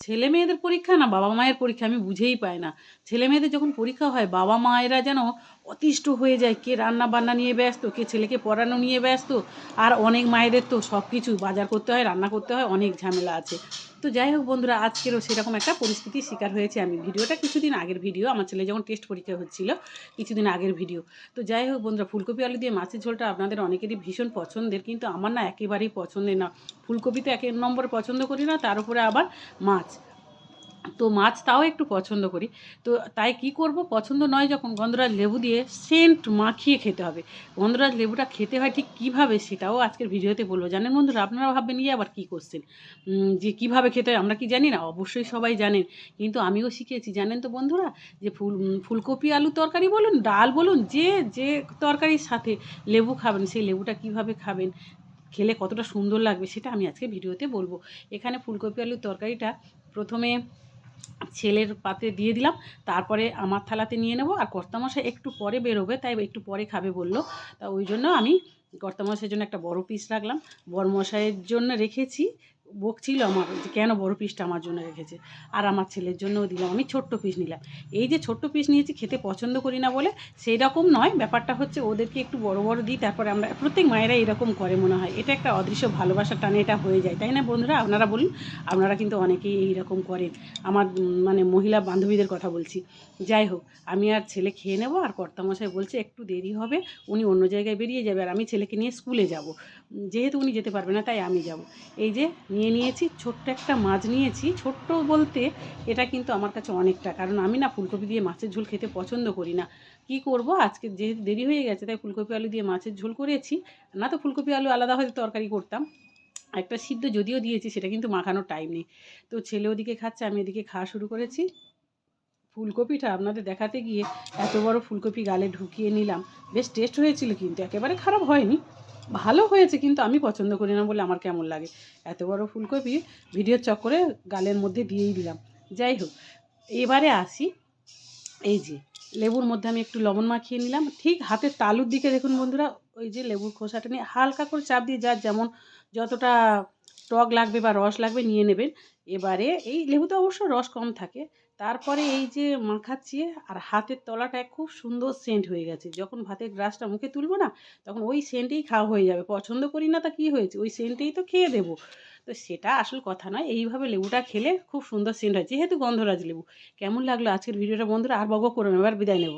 ছেলে মেয়েদের পরীক্ষা না বাবা মায়ের পরীক্ষা আমি বুঝেই পাই না। ছেলে মেয়েদের যখন পরীক্ষা হয় বাবা মায়েরা যেন অতিষ্ঠ হয়ে যায়। কে রান্না বান্না নিয়ে ব্যস্ত, কে ছেলেকে পড়ানো নিয়ে ব্যস্ত। আর অনেক মায়েদের তো সব কিছু বাজার করতে হয়, রান্না করতে হয়, অনেক ঝামেলা আছে। তো যাই হোক বন্ধুরা, আজকেরও সেরকম একটা পরিস্থিতির শিকার হয়েছি আমি। ভিডিওটা কিছুদিন আগের ভিডিও, আমার ছেলে যখন টেস্ট পরীক্ষা হচ্ছিল কিছুদিন আগের ভিডিও। তো যাই হোক বন্ধুরা, ফুলকপি আলু দিয়ে মাছের ঝোলটা আপনাদের অনেকেরই ভীষণ পছন্দের, কিন্তু আমার না একেবারেই পছন্দের না। ফুলকপি তো ১ নম্বরে পছন্দ করি না, তার উপরে আবার মাছ। তো মাছ তাও একটু পছন্দ করি। তো তাই কি করব, পছন্দ নয় যখন গন্ধরাজ লেবু দিয়ে সেন্ট মাখিয়ে খেতে হবে। গন্ধরাজ লেবুটা খেতে হয় ঠিক কীভাবে সেটাও আজকের ভিডিওতে বলবো। জানেন বন্ধুরা, আপনারা ভাববেন ইয়ে আবার কী করছেন, যে কীভাবে খেতে হয় আমরা কি জানি না? অবশ্যই সবাই জানেন, কিন্তু আমিও শিখেছি। জানেন তো বন্ধুরা, যে ফুলকপি আলু তরকারি বলুন, ডাল বলুন, যে তরকারির সাথে লেবু খাবেন, সেই লেবুটা কীভাবে খাবেন, খেলে কতটা সুন্দর লাগবে, সেটা আমি আজকে ভিডিওতে বলবো। এখানে ফুলকপি আলুর তরকারিটা প্রথমে ছেলের পাতে দিয়ে দিলাম, তারপরে আমার থালাতে নিয়ে নেব। আর কর্তামশাই একটু পরে বেরোবে, তাই একটু পরে খাবে বললো। তা ওই জন্য আমি কর্তামশাইয়ের জন্য একটা বড় পিস রাখলাম। বড়মশাইয়ের জন্য রেখেছি, বকছিল আমার যে কেন বড় পিসটা আমার জন্য রেখেছে। আর আমার ছেলের জন্যও দিলাম, আমি ছোট্ট পিস নিলাম। এই যে ছোট্ট পিস নিয়েছি, খেতে পছন্দ করি না বলে সেই রকম নয়, ব্যাপারটা হচ্ছে ওদেরকে একটু বড় বড় দিই, তারপরে আমরা প্রত্যেক মায়েরা এরকম করে মনে হয়। এটা একটা অদৃশ্য ভালোবাসার টানে এটা হয়ে যায়, তাই না বন্ধুরা? আপনারা বলুন, আপনারা কিন্তু অনেকেই এইরকম করেন। আমার মানে মহিলা বান্ধবীদের কথা বলছি। যাই হোক, আমি আর ছেলে খেয়ে নেব। আর কর্তামশাই বলছে একটু দেরি হবে, উনি অন্য জায়গায় বেরিয়ে যাবে, আর আমি ছেলেকে নিয়ে স্কুলে যাব। যেহেতু উনি যেতে পারবে না, তাই আমি যাব। এই যে নিয়েছি ছোট্ট একটা মাছ নিয়েছি। ছোট্ট বলতে এটা কিন্তু আমার কাছে অনেকটা, কারণ আমি না ফুলকপি দিয়ে মাছের ঝোল খেতে পছন্দ করি না। কি করব, আজকে যেহেতু দেরি হয়ে গেছে তাই ফুলকপি আলু দিয়ে মাছের ঝোল করেছি। না তো ফুলকপি আলু আলাদা হয়তো তরকারি করতাম। একটা সিদ্ধ যদিও দিয়েছি, সেটা কিন্তু মাখানোর টাইম নেই। তো ছেলে ওদিকে খাচ্ছে, আমি এদিকে খাওয়া শুরু করেছি। ফুলকপিটা আপনাদের দেখাতে গিয়ে এত বড় ফুলকপি গালে ঢুকিয়ে নিলাম। বেশ টেস্ট হয়েছিল, কিন্তু একেবারে খারাপ হয়নি, ভালো হয়েছে, কিন্তু আমি পছন্দ করি না বলে আমার কেমন লাগে। এত বড় ফুলকপি ভিডিওর চক্করে গালের মধ্যে দিয়েই দিলাম। যাই হোক, এবারে আসি। এই যে লেবুর মধ্যে আমি একটু লবণ মাখিয়ে নিলাম, ঠিক হাতের তালুর দিকে দেখুন বন্ধুরা, ওই যে লেবুর খোসাটা নিয়ে হালকা করে চাপ দিয়ে যার যেমন যতটা টক লাগবে বা রস লাগবে নিয়ে নেবেন। এবারে এই লেবুতে অবশ্য রস কম থাকে। তারপরে এই যে মাখাচ্ছি, আর হাতের তলাটা খুব সুন্দর সেন্ট হয়ে গেছে। যখন ভাতের গ্রাসটা মুখে তুলবো না, তখন ওই সেন্টেই খাওয়া হয়ে যাবে। পছন্দ করি না তা কী হয়েছে, ওই সেন্টেই তো খেয়ে দেবো। তো সেটা আসল কথা নয়, এইভাবে লেবুটা খেলে খুব সুন্দর সেন্ট হয়, যেহেতু গন্ধরাজ লেবু। কেমন লাগলো আজকের ভিডিওটা বন্ধুরা? আর বকবক করো না, এবার বিদায় নেব।